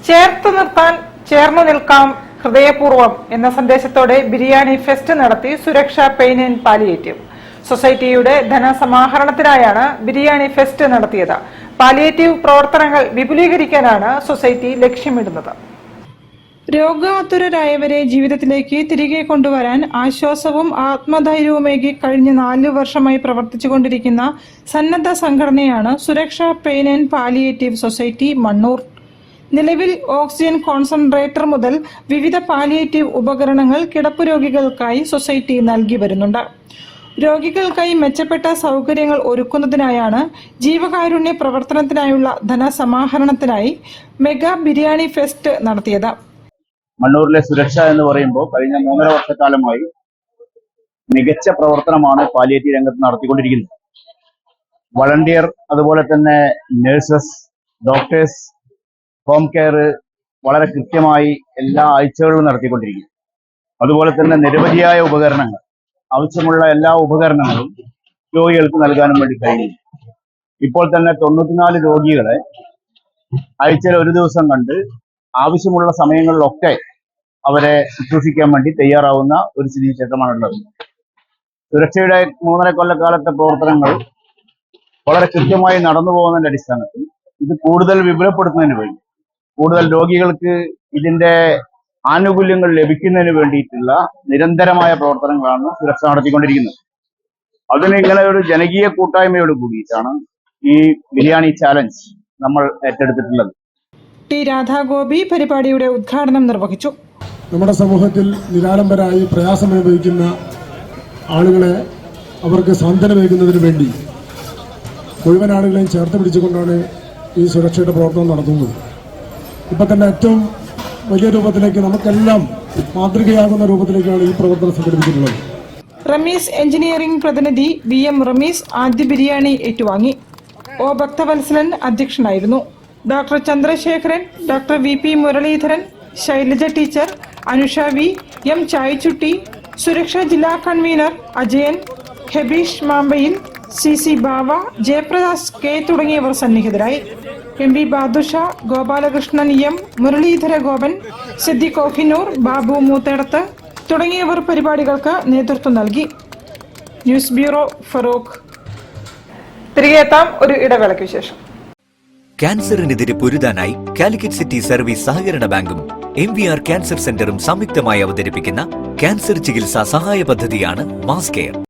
ചേർത്തു നിർത്താൻ ചേർന്നു നിൽക്കാം ഹൃദയപൂർവ്വം എന്ന സന്ദേശത്തോടെ ബിരിയാണി ഫെസ്റ്റ് നടത്തി സുരക്ഷ പെയിൻ ആൻഡ് പാലിയേറ്റീവ് സൊസൈറ്റിയുടെ ധനസമാഹരണത്തിനായാണ് ബിരിയാണി ഫെസ്റ്റ് നടത്തിയത്. പാലിയേറ്റീവ് പ്രവർത്തനങ്ങൾ വിപുലീകരിക്കാനാണ് സൊസൈറ്റി ലക്ഷ്യമിടുന്നത്. രോഗാതുരരായവരെ ജീവിതത്തിലേക്ക് തിരികെ കൊണ്ടുവരാൻ ആശ്വാസവും ആത്മധൈര്യവുമേകി കഴിഞ്ഞ 4 വർഷമായി പ്രവർത്തിച്ചുകൊണ്ടിരിക്കുന്ന സന്നദ്ധ സംഘടനയാണ് സുരക്ഷ pain and palliative society Mannur. നിലവിൽ ഓക്സിജൻ കോൺസെൻട്രേറ്റർ മുതൽ വിവിധ പാലിയേറ്റീവ് ഉപകരണങ്ങൾ കിടപ്പ് രോഗികൾക്കായി സൊസൈറ്റി നൽകി വരുന്നുണ്ട്. രോഗികൾക്കായി മെച്ചപ്പെട്ട സൗകര്യങ്ങൾ ഒരുക്കുന്നതിനായാണ് ജീവകാരുണ്യ പ്രവർത്തനത്തിനായുള്ള ധനസമാഹരണത്തിനായി മെഗാ ബിരിയാണി ഫെസ്റ്റ് നടത്തിയത്. മണ്ണൂരിലെ സുരക്ഷ എന്ന് പറയുമ്പോൾ കഴിഞ്ഞ 3.5 വർഷക്കാലമായി മികച്ച പ്രവർത്തനമാണ് പാലിയേറ്റീവ് രംഗത്ത് നടത്തിക്കൊണ്ടിരിക്കുന്നത്. വളണ്ടിയർ, അതുപോലെ തന്നെ നഴ്സസ്, ഡോക്ടേഴ്സ്, ഹോം കെയർ വളരെ കൃത്യമായി എല്ലാ ആഴ്ചകളിലും നടത്തിക്കൊണ്ടിരിക്കുന്നു. അതുപോലെ തന്നെ നിരവധിയായ ഉപകരണങ്ങൾ, ആവശ്യമുള്ള എല്ലാ ഉപകരണങ്ങളും രോഗികൾക്ക് നൽകാനും വേണ്ടി കഴിയും. ഇപ്പോൾ തന്നെ 94 രോഗികളെ ആഴ്ചയിൽ ഒരു ദിവസം കണ്ട് ആവശ്യമുള്ള സമയങ്ങളിലൊക്കെ അവരെ ശുശ്രൂഷിക്കാൻ വേണ്ടി തയ്യാറാവുന്ന ഒരു സ്ഥിതിവിശേഷമാണുള്ളത്. സുരക്ഷയുടെ 3.5 കൊല്ലക്കാലത്തെ പ്രവർത്തനങ്ങൾ വളരെ കൃത്യമായി നടന്നു പോകുന്നതിന്റെ അടിസ്ഥാനത്തിൽ ഇത് കൂടുതൽ വിപുലപ്പെടുത്തുന്നതിന് വേണ്ടി, കൂടുതൽ രോഗികൾക്ക് ഇതിന്റെ ആനുകൂല്യങ്ങൾ ലഭിക്കുന്നതിന് വേണ്ടിയിട്ടുള്ള നിരന്തരമായ പ്രവർത്തനങ്ങളാണ് സുരക്ഷ നടത്തിക്കൊണ്ടിരിക്കുന്നത്. അതിന് ഇങ്ങനെ ഒരു ജനകീയ കൂട്ടായ്മയോട് കൂടിയിട്ടാണ് ഈ ബിരിയാണി ചാലഞ്ച് നമ്മൾ ഏറ്റെടുത്തിട്ടുള്ളത്. ടി രാധാഗോപി പരിപാടിയുടെ ഉദ്ഘാടനം നിർവഹിച്ചു. നമ്മുടെ സമൂഹത്തിൽ നിരാലംബരായി പ്രയാസം അനുഭവിക്കുന്ന ആളുകളെ അവർക്ക് സാന്ത്വനമേകുന്നതിന് വേണ്ടി മുഴുവൻ ആളുകളെയും ചേർത്ത് പിടിച്ചുകൊണ്ടാണ് ഈ സുരക്ഷയുടെ പ്രവർത്തനം നടത്തുന്നത്. ഇപ്പം തന്നെ ഏറ്റവും വലിയ രൂപത്തിലേക്ക്, നമുക്കെല്ലാം മാതൃകയാകുന്ന രൂപത്തിലേക്കാണ് ഈ പ്രവർത്തനം സംഘടിപ്പിച്ചിട്ടുള്ളത്. റമീസ് എഞ്ചിനീയറിംഗ് പ്രതിനിധി VM റമീസ് ആദ്യ ബിരിയാണി ഏറ്റുവാങ്ങി. ഒ ഭക്തവത്സലൻ അധ്യക്ഷനായിരുന്നു. Doctor Chandrasekharan, doctor VP Muraleedharan, Shailaja teacher, Anusha V, M ചായച്ചുട്ടി, സുരക്ഷാ ജില്ലാ കൺവീനർ അജയൻ, ഹെബീഷ് മാമ്പയിൽ, CC ബാവ, ജയപ്രകാശ് K തുടങ്ങിയവർ സന്നിഹിതരായി. MV ബാദുഷ, ഗോപാലകൃഷ്ണൻ M, മുരളീധര ഗോപൻ, സിദ്ദിഖ് കോഹിനൂർ, ബാബു മൂത്തേടത്ത് തുടങ്ങിയവർ പരിപാടികൾക്ക് നേതൃത്വം നൽകി. News bureau, Farook. തിരികെ എത്താം ഒരു ഇടവേളയ്ക്ക് ശേഷം. ക്യാൻസറിനെതിരെ പൊരുതാനായി കാലിക്കറ്റ് സിറ്റി സർവീസ് സഹകരണ ബാങ്കും MVR ക്യാൻസർ സെന്ററും സംയുക്തമായി അവതരിപ്പിക്കുന്ന ക്യാൻസർ ചികിത്സാ സഹായ പദ്ധതിയാണ് മാസ് കെയർ.